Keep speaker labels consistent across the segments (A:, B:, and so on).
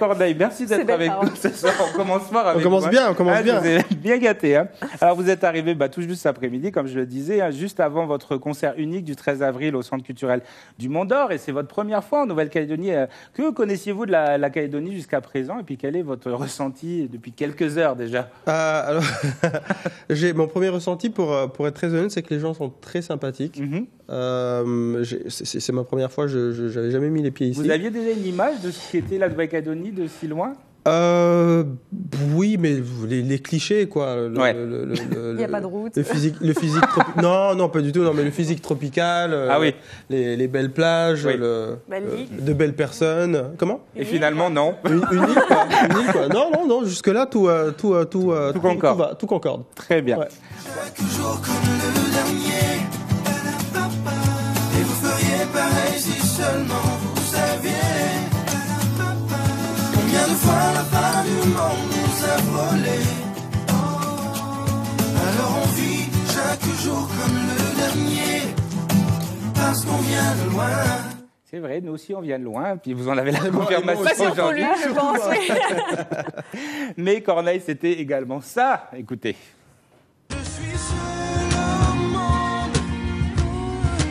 A: Corneille, merci d'être avec nous ce soir. On commence fort avec
B: On commence bien.
A: Je vous ai bien gâté. Hein. Alors, vous êtes arrivé tout juste cet après-midi, comme je le disais, hein, juste avant votre concert unique du 13 avril au Centre culturel du Mont d'Or. Et c'est votre première fois en Nouvelle-Calédonie. Que connaissiez-vous de la Calédonie jusqu'à présent? Et puis, quel est votre ressenti depuis quelques heures déjà?
B: Alors, mon premier ressenti, pour être très honnête, c'est que les gens sont très sympathiques. C'est ma première fois, je n'avais jamais mis les pieds ici.
A: Vous aviez déjà une image de ce qu'était la Nouvelle-Calédonie de si loin?
B: Oui, mais les clichés, quoi.
C: Il n'y a pas de route.
B: Le physique non, pas du tout. Non, mais le physique tropical.
A: Oui.
B: Les belles plages, de belles personnes. Comment?
A: Et finalement, non.
B: Une île, quoi. Non. Jusque-là, tout concorde.
A: Très bien.
D: Ouais. Chaque jour comme le dernier. Et vous feriez pareil si seulement vous saviez. Combien de fois la fin du monde nous a volé. Alors on vit chaque jour comme le dernier. Parce qu'on vient de loin.
A: C'est vrai, nous aussi on vient de loin, puis vous en avez la confirmation aujourd'hui.
C: Je pense, oui.
A: Mais Corneille, c'était également ça. Écoutez.
D: Je suis seul au monde.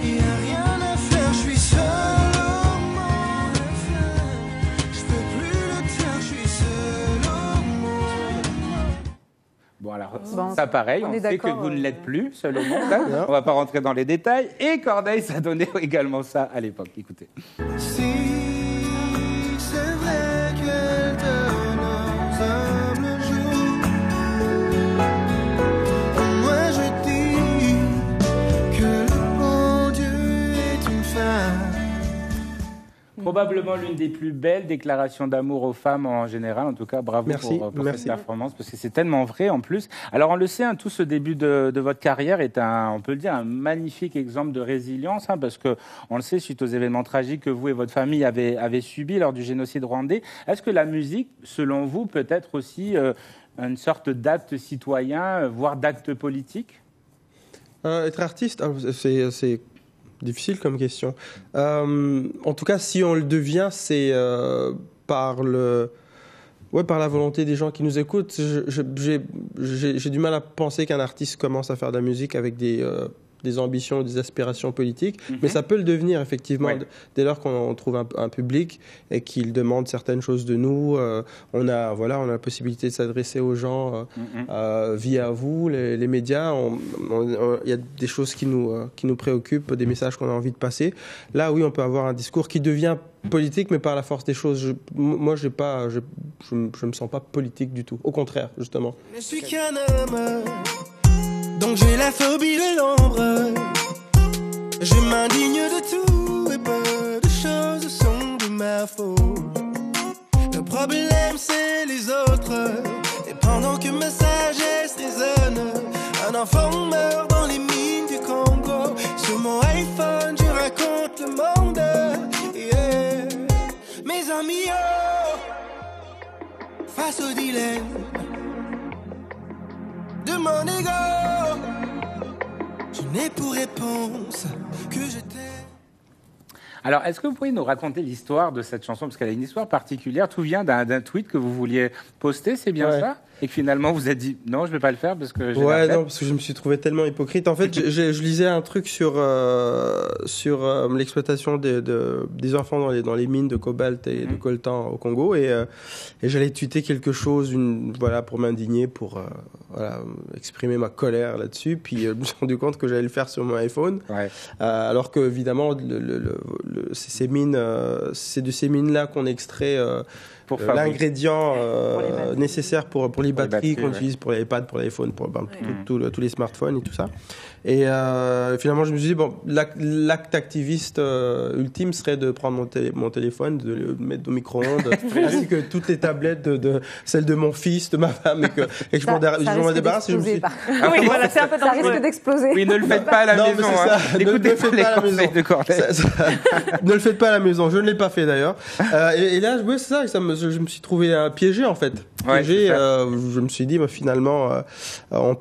D: Il n'y a rien à faire, je suis seul au monde. Je peux plus le taire, je suis seul au monde.
A: Bon alors, ça pareil, on sait que vous ne l'êtes plus, seul au monde. Hein.
B: Non.
A: On va pas rentrer dans les détails. Et Corneille, ça donnait également ça à l'époque. Écoutez.
D: Si c'est vrai qu'elle donne aux hommes le jour, moi je dis que le bon Dieu est une femme.
A: Probablement l'une des plus belles déclarations d'amour aux femmes en général. En tout cas, bravo pour cette performance, parce que c'est tellement vrai en plus. Alors, on le sait, hein, tout ce début de votre carrière est on peut le dire, un magnifique exemple de résilience, hein, parce que on le sait, suite aux événements tragiques que vous et votre famille avez subis lors du génocide rwandais. Est-ce que la musique, selon vous, peut être aussi une sorte d'acte citoyen, voire d'acte politique?
B: Être artiste, c'est difficile comme question. En tout cas, si on le devient, c'est par la volonté des gens qui nous écoutent. J'ai du mal à penser qu'un artiste commence à faire de la musique avec des ambitions, des aspirations politiques, mais ça peut le devenir effectivement dès lors qu'on trouve un public et qu'il demande certaines choses de nous. On a la possibilité de s'adresser aux gens via vous, les médias. Il y a des choses qui nous préoccupent, des messages qu'on a envie de passer. Là, oui, on peut avoir un discours qui devient politique, mais par la force des choses. Moi, je me sens pas politique du tout. Au contraire, justement.
D: Je ne suis qu'un homme. Donc j'ai la phobie de l'ombre. Je m'indigne de tout et peu de choses sont de ma faute. Le problème c'est les autres. Et pendant que ma sagesse résonne, un enfant meurt dans les mines du Congo. Sur mon iPhone je raconte le monde. Yeah. Mes amis, face au dilemme de mon ego, je n'ai pour réponse que je t'aime.
A: Alors, est-ce que vous pourriez nous raconter l'histoire de cette chanson? Parce qu'elle a une histoire particulière. Tout vient d'un tweet que vous vouliez poster, c'est bien ça? Et que finalement, vous êtes dit, non, je ne vais pas le faire parce que j'ai la flemme.
B: Non, parce que je me suis trouvé tellement hypocrite. En fait, je lisais un truc sur l'exploitation des enfants dans les mines de cobalt et de coltan au Congo. Et j'allais tweeter quelque chose, pour m'indigner, pour exprimer ma colère là-dessus. Puis je me suis rendu compte que j'allais le faire sur mon iPhone. Ouais. Alors que, évidemment, c'est de ces mines-là qu'on extrait l'ingrédient nécessaire pour les batteries qu'on utilise pour les iPads, pour les iPhones, pour tous les smartphones et tout ça. Et finalement, je me suis dit, bon, l'acte activiste ultime serait de prendre mon téléphone, de le mettre au micro-ondes, ainsi que toutes les tablettes, celles de mon fils, de ma femme, et que je m'en débarrasse. Et je me suis...
C: oui, voilà, c'est un peu ça risque d'exploser.
A: Oui, ne le faites pas à la maison.
B: Ne le faites pas à la maison. Ne le faites pas à la maison. Je ne l'ai pas fait d'ailleurs. Et là, c'est ça, je me suis trouvé piégé en fait. Piégé. Je me suis dit, finalement, on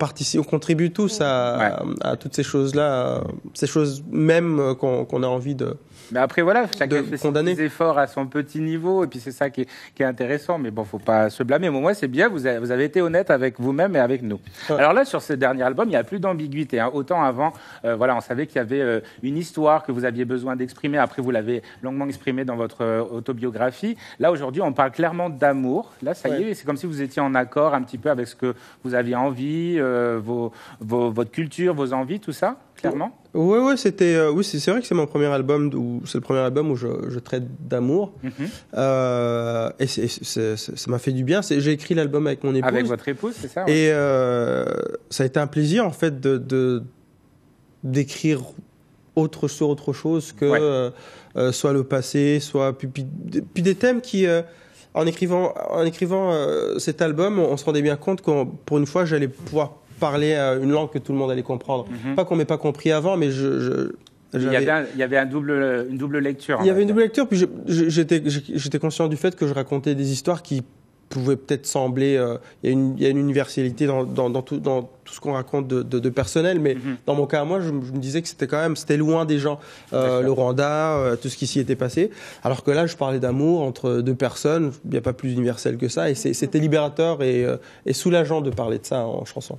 B: contribue tous à toutes ces choses-là, ces choses même qu'on a envie de
A: Mais après, voilà, chacun fait ses efforts à son petit niveau, et puis c'est ça qui est intéressant. Mais bon, faut pas se blâmer. Mais moi, c'est bien, vous avez été honnête avec vous-même et avec nous. Ouais. Alors là, sur ce dernier album, il n'y a plus d'ambiguïté. Hein. Autant avant, voilà, on savait qu'il y avait une histoire que vous aviez besoin d'exprimer. Après, vous l'avez longuement exprimé dans votre autobiographie. Là, aujourd'hui, on parle clairement d'amour. Là, ça y est, c'est comme si vous étiez en accord un petit peu avec ce que vous aviez envie, votre culture, vos envies, tout ça, clairement.
B: Oui, c'est vrai que c'est mon premier album, c'est le premier album où je traite d'amour. Et ça m'a fait du bien. J'ai écrit l'album avec mon épouse.
A: Avec votre épouse, c'est ça.
B: Et ça a été un plaisir, en fait, d'écrire autre chose que soit le passé, soit puis des thèmes qui en écrivant cet album, on se rendait bien compte que pour une fois j'allais pouvoir parler une langue que tout le monde allait comprendre. Pas qu'on m'ait pas compris avant, mais
A: il y avait une double lecture.
B: Il y avait une double lecture, puis j'étais conscient du fait que je racontais des histoires qui pouvaient peut-être sembler... Il y a une universalité dans tout ce qu'on raconte de personnel, mais dans mon cas, moi, je me disais que c'était loin des gens. Le Rwanda, tout ce qui s'y était passé. Alors que là, je parlais d'amour entre deux personnes, il n'y a pas plus universel que ça, et c'était libérateur et soulageant de parler de ça en chanson.